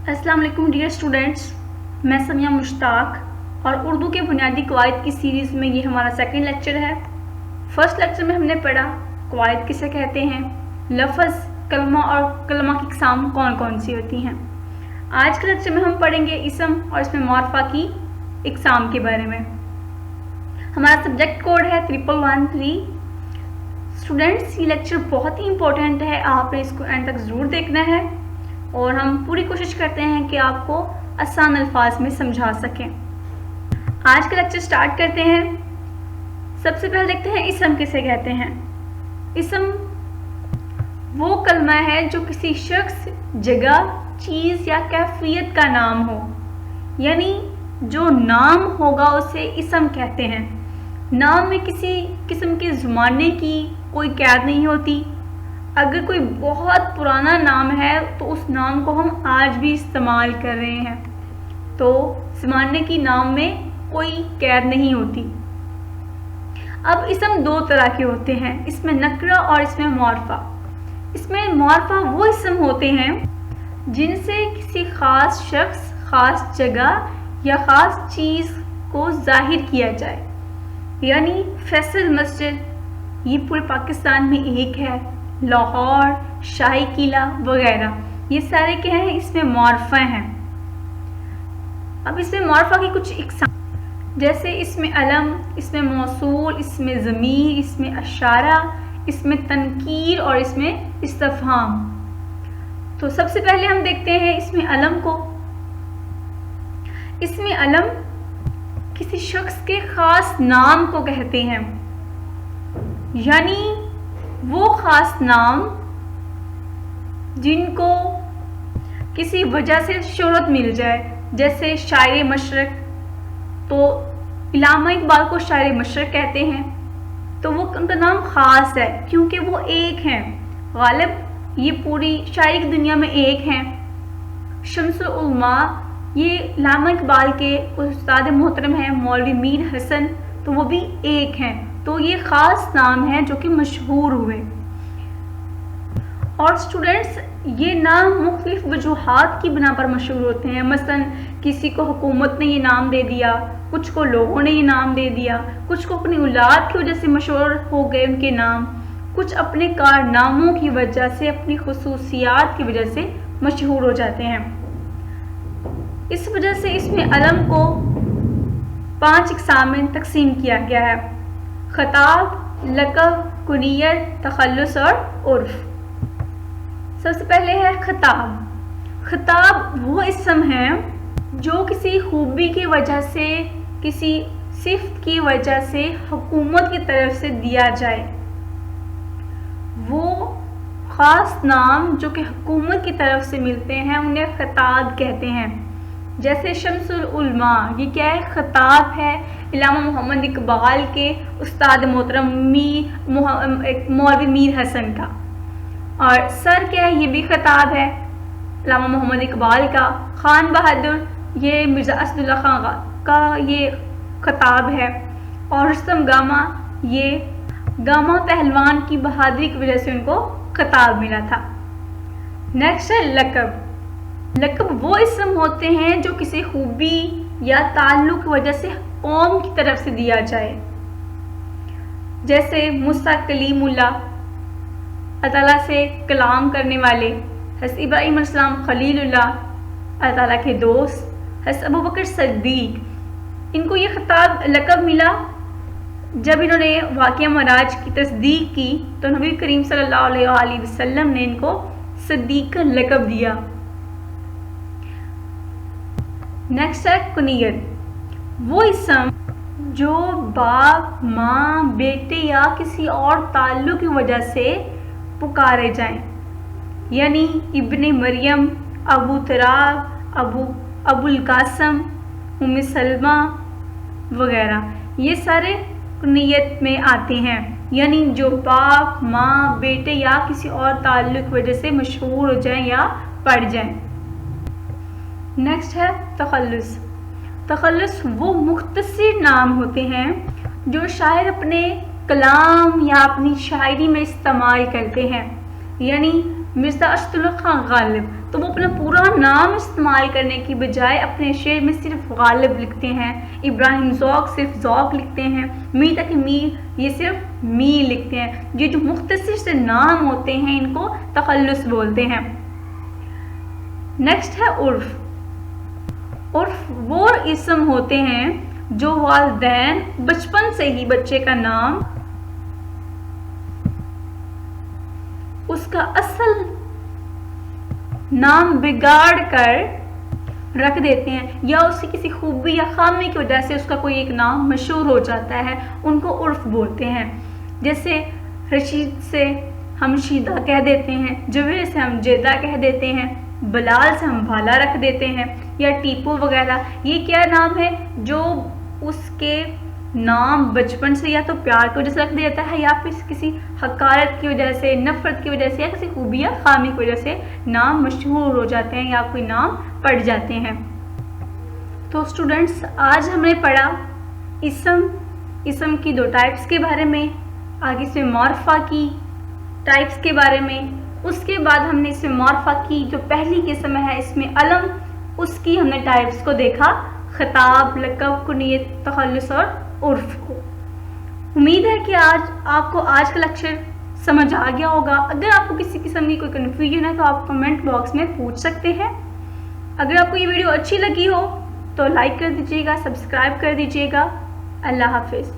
السلام علیکم dear students, میں سمیہ مشتاق اور اردو کے بنیادی قواعد کی سیریز میں یہ ہمارا سیکنڈ لیکچر ہے۔ فرسٹ لیکچر میں ہم نے پڑھا قواعد کسے کہتے ہیں، لفظ، کلمہ اور کلمہ کی اقسام کون کون سی ہوتی ہیں۔ آج کے لیکچر میں ہم پڑھیں گے اسم اور اس میں معرفہ کی اقسام کے بارے میں۔ ہمارا سبجیکٹ کوڈ ہے 1113۔ اسٹوڈینٹس، یہ لیکچر بہت ہی امپورٹنٹ ہے، آپ نے اس کو اینڈ تک ضرور دیکھنا ہے اور ہم پوری کوشش کرتے ہیں کہ آپ کو آسان الفاظ میں سمجھا سکیں۔ آج کا لیکچر سٹارٹ کرتے ہیں۔ سب سے پہلے دیکھتے ہیں اسم کسے کہتے ہیں۔ اسم وہ کلمہ ہے جو کسی شخص، جگہ، چیز یا کیفیت کا نام ہو، یعنی جو نام ہوگا اسے اسم کہتے ہیں۔ نام میں کسی قسم کے زمانے کی کوئی قید نہیں ہوتی۔ اگر کوئی بہت پرانا نام ہے تو اس نام کو ہم آج بھی استعمال کر رہے ہیں، تو زمانے کی نام میں کوئی قید نہیں ہوتی۔ اب اسم دو طرح کے ہوتے ہیں، اس میں نکرہ اور اس میں معرفہ۔ اس میں معرفہ وہ اسم ہوتے ہیں جن سے کسی خاص شخص، خاص جگہ یا خاص چیز کو ظاہر کیا جائے، یعنی فیصل مسجد یہ پورے پاکستان میں ایک ہے، لاہور، شاہی قلعہ وغیرہ، یہ سارے کیا ہیں، اس میں معرفہ ہیں۔ اب اس میں معرفہ کی کچھ اقسام جیسے اس میں علم، اس میں موصول، اس میں ضمیر، اس میں اشارہ، اس میں تنکیر اور اس میں استفہام۔ تو سب سے پہلے ہم دیکھتے ہیں اس میں علم کو۔ اس میں علم کسی شخص کے خاص نام کو کہتے ہیں، یعنی وہ خاص نام جن کو کسی وجہ سے شہرت مل جائے، جیسے شاعر مشرق، تو علامہ اقبال کو شاعر مشرق کہتے ہیں، تو وہ ان کا نام خاص ہے کیونکہ وہ ایک ہیں، غالب یہ پوری شاعری کی دنیا میں ایک ہیں۔ شمس العلماء یہ علامہ اقبال کے استاد محترم ہیں، مولوی میر حسن، تو وہ بھی ایک ہیں، تو یہ خاص نام ہیں جو کہ مشہور ہوئے۔ اور اسٹوڈنٹس، یہ نام مختلف وجوہات کی بنا پر مشہور ہوتے ہیں، مثلا کسی کو حکومت نے یہ نام دے دیا، کچھ کو لوگوں نے یہ نام دے دیا، کچھ کو اپنی اولاد کی وجہ سے مشہور ہو گئے ان کے نام، کچھ اپنے کارناموں کی وجہ سے، اپنی خصوصیات کی وجہ سے مشہور ہو جاتے ہیں۔ اس وجہ سے اس میں علم کو 5 اقسام میں تقسیم کیا گیا ہے: خطاب، لقب، کنیت، تخلص اور عرف۔ سب سے پہلے ہے خطاب۔ خطاب وہ اسم ہے جو کسی خوبی کی وجہ سے، کسی صفت کی وجہ سے حکومت کی طرف سے دیا جائے۔ وہ خاص نام جو کہ حکومت کی طرف سے ملتے ہیں انہیں خطاب کہتے ہیں۔ جیسے شمس العلماء، یہ کیا ہے؟ خطاب ہے علامہ محمد اقبال کے استاد محترم مولوی میر حسن کا۔ اور سر کیا ہے؟ یہ بھی خطاب ہے علامہ محمد اقبال کا۔ خان بہادر یہ مرزا اسد اللہ خان کا یہ خطاب ہے۔ اور رستم گاما، یہ گاما پہلوان کی بہادری کی وجہ سے ان کو خطاب ملا تھا۔ نیکسٹ ہے لقب۔ لقب وہ اسم ہوتے ہیں جو کسی خوبی یا تعلق کی وجہ سے قوم کی طرف سے دیا جائے، جیسے موسیٰ کلیم اللہ، اللہ تعالیٰ سے کلام کرنے والے، حضرت ابراہیم علیہ السلام خلیل اللہ، اللہ تعالیٰ کے دوست، حضرت ابوبکر صدیق، ان کو یہ خطاب لقب ملا جب انہوں نے واقعہ معراج کی تصدیق کی تو نبی کریم صلی اللہ علیہ وآلہ وسلم نے ان کو صدیق کا لقب دیا۔ نیکسٹ ہے کنیت۔ وہ اسم جو باپ، ماں، بیٹے یا کسی اور تعلق کی وجہ سے پکارے جائیں، یعنی ابن مریم، ابو تراب، ابو القاسم، ام سلمہ وغیرہ، یہ سارے کنیت میں آتے ہیں، یعنی جو باپ، ماں، بیٹے یا کسی اور تعلق کی وجہ سے مشہور ہو جائیں یا پڑھ جائیں۔ نیکسٹ ہے تخلص۔ تخلص وہ مختصر نام ہوتے ہیں جو شاعر اپنے کلام یا اپنی شاعری میں استعمال کرتے ہیں، یعنی مرزا اسد اللہ خان غالب، تو وہ اپنا پورا نام استعمال کرنے کی بجائے اپنے شعر میں صرف غالب لکھتے ہیں، ابراہیم ذوق صرف ذوق لکھتے ہیں، می تک میر یہ صرف می لکھتے ہیں۔ یہ جو مختصر سے نام ہوتے ہیں ان کو تخلص بولتے ہیں۔ نیکسٹ ہے عرف۔ عرف وہ اسم ہوتے ہیں جو والدین بچپن سے ہی بچے کا نام اس کا اصل نام بگاڑ کر رکھ دیتے ہیں، یا اس کی کسی خوبی یا خامی کی وجہ سے اس کا کوئی ایک نام مشہور ہو جاتا ہے، ان کو عرف بولتے ہیں۔ جیسے رشید سے ہم شیدہ کہہ دیتے ہیں، جوید سے ہم جیدہ کہہ دیتے ہیں، بلال سے ہم بھالا رکھ دیتے ہیں، یا ٹیپو وغیرہ۔ یہ کیا نام ہے؟ جو اس کے نام بچپن سے یا تو پیار کی وجہ سے رکھ دیتا ہے، یا پھر کسی حقارت کی وجہ سے، نفرت کی وجہ سے، یا کسی خوبی یا خامی کی وجہ سے نام مشہور ہو جاتے ہیں یا کوئی نام پڑ جاتے ہیں۔ تو اسٹوڈنٹس آج ہم نے پڑھا اسم کی 2 ٹائپس کے بارے میں، آگے اس میں معرفہ کی ٹائپس کے بارے میں، اس کے بعد ہم نے اس میں معرفہ کی جو پہلی قسم ہے اس میں علم، اس کی ہم نے ٹائپس کو دیکھا، خطاب، لقب، کنیت، تخلص اور عرف کو۔ امید ہے کہ آپ کو آج کا لیکچر سمجھ آ گیا ہوگا۔ اگر آپ کو کسی قسم کی کوئی کنفیوژن ہے تو آپ کمنٹ باکس میں پوچھ سکتے ہیں۔ اگر آپ کو یہ ویڈیو اچھی لگی ہو تو لائک کر دیجیے گا، سبسکرائب کر دیجیے گا۔ اللہ حافظ۔